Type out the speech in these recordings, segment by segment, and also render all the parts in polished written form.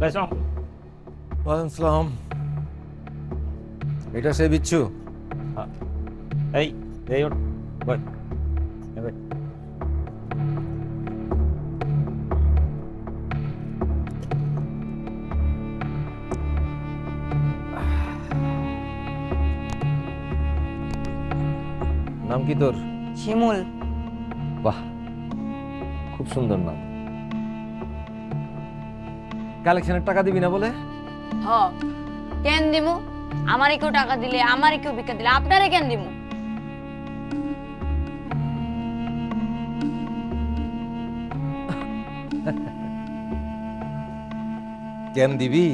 Laissons. ওয়ালাইকুম সালাম। এটা সে বিচ্ছু? Hey, hey, what? Hey. নাম কি তোর? শিমুল। বাহ, খুব সুন্দর নাম। কালেকশনের টাকা দিবি না বলে? হ, কেন দিমু? আমারে কেউ টাকা দিলে, আমারে কেউ ভিক্ষা দিলে, আপনারে কেন দিমু? কেন দিবি?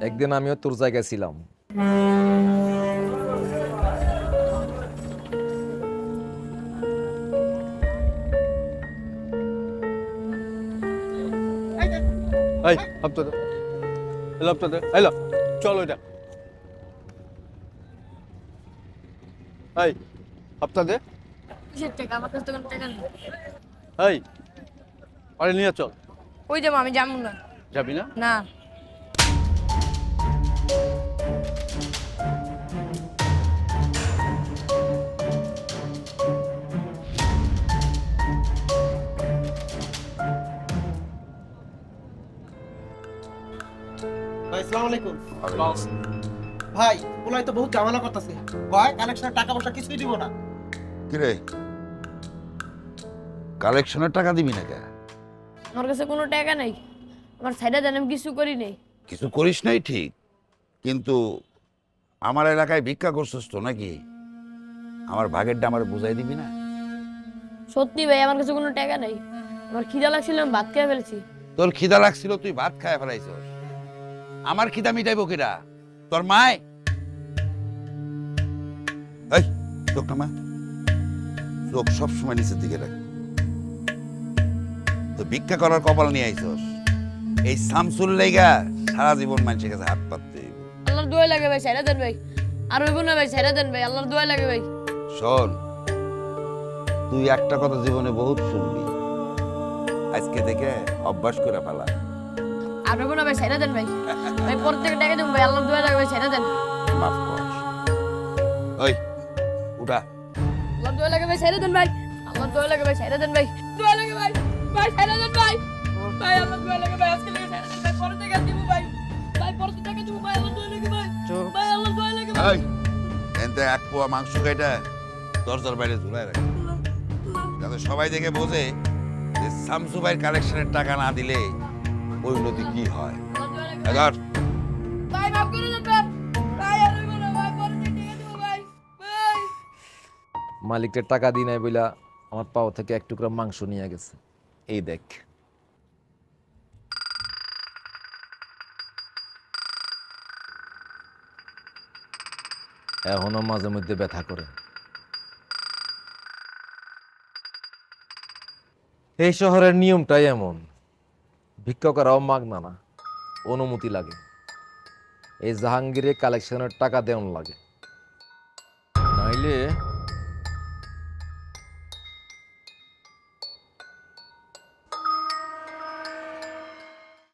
একদিন আমিও তোর জায়গায় ছিলাম। এই হাপ্তা দে, এলো হাপ্তা দে, এলো চল ওইটা। এই হাপ্তা দে, কিসের টাকা? আমার কাছে তো কোনো টাকা নেই। এই আরে নিয়ে চল। কই যাবো? আমি যাবো না। যাবি না? না। ভাই আসসালামু আলাইকুম। ভাই ওলাই তো বহুত ঝামেলা করতেছে, কয় কালেকশনের টাকা পয়সা কিছুই দিব না। কিরে কালেকশনের টাকা দিবি না কে? আমার কাছে কোনো টাকা নেই। আমার সাইডে দেন, আমি কিছু করি নেই। কিছু করিস নাই ঠিক, কিন্তু আমার এলাকায় ভিক্ষা করছিস তো নাকি? আমার ভাগেরটা আমার বুঝাই দিবি না? সত্যি ভাই, আমার কাছে কোনো টাকা নেই। আমার খিদা লাগছিল, আমি ভাত খেয়ে ফেলেছি। তোর খিদা লাগছিল, তুই ভাত খায় ফেলাইছস। আমার খিদা মিটাইবো কিরা? তোর মায়? এই চোখ না মা, চোখ সবসময় নিচের দিকে রাখ। তো ভিক্ষা করার কপাল নিয়ে আইছস, এই শামসুল লাইগা সারা জীবন মানুষের কাছে হাত পাততে হইব। আল্লাহর দোয়া লাগে ভাই, সাইডে দেন ভাই। আর হইব না ভাই, সাইডে দেন ভাই। আল্লাহর দোয়া লাগে ভাই। শোন, তুই একটা কথা জীবনে বহুত শুনবি, আজকে থেকে অভ্যাস করে ফেলা। আর হইব না ভাই, সাইডে দেন ভাই। ভাই পর থেকে টাকা দেবো ভাই। আল্লাহর দোয়া লাগে ভাই, সাইডে দেন। মাফ কর। ওই উঠা। আল্লাহর দোয়া লাগে ভাই, সাইডে দেন ভাই। আল্লাহর দোয়া লাগে ভাই, সাইডে দেন ভাই। দোয়া লাগে ভাই। ভাই সাইডে দেন ভাই। ভাই আল্লাহর দোয়া লাগে ভাই, আজকে লাগে সাইডে দেন ভাই। পরে টাকা দিব ভাই। ভাই পরে টাকা দিব ভাই। আল্লাহর দোয়া লাগে ভাই। ভাই আল্লাহর দোয়া লাগে ভাই। এই এনতে এক পোয়া মাংস কাইটা দরজার বাইরে ঝুলাই রাখ, যাতে সবাই দেখে বোঝে যে শামসু ভাইয়ের কালেকশনের টাকা না দিলে ওই নদী কি হয়। আল্লাহর দোয়া লাগে ভাই। এবার ভাই মাফ করে দেন ভাই। ভাই আর হইব না ভাই, পরে টাকা দিব ভাই। ভাই মালিককে টাকা দিই নাই বইলা আমার পাও থেকে এক টুকরা মাংস নিয়ে গেছে। এই দেখ। এখনো মাঝে মধ্যে ব্যথা করে। এই শহরের নিয়মটাই এমন, ভিক্ষা করাও মাগনা না, অনুমতি লাগে। এই জাহাঙ্গীরে কালেকশনের টাকা দেওয়ান লাগে, নাইলে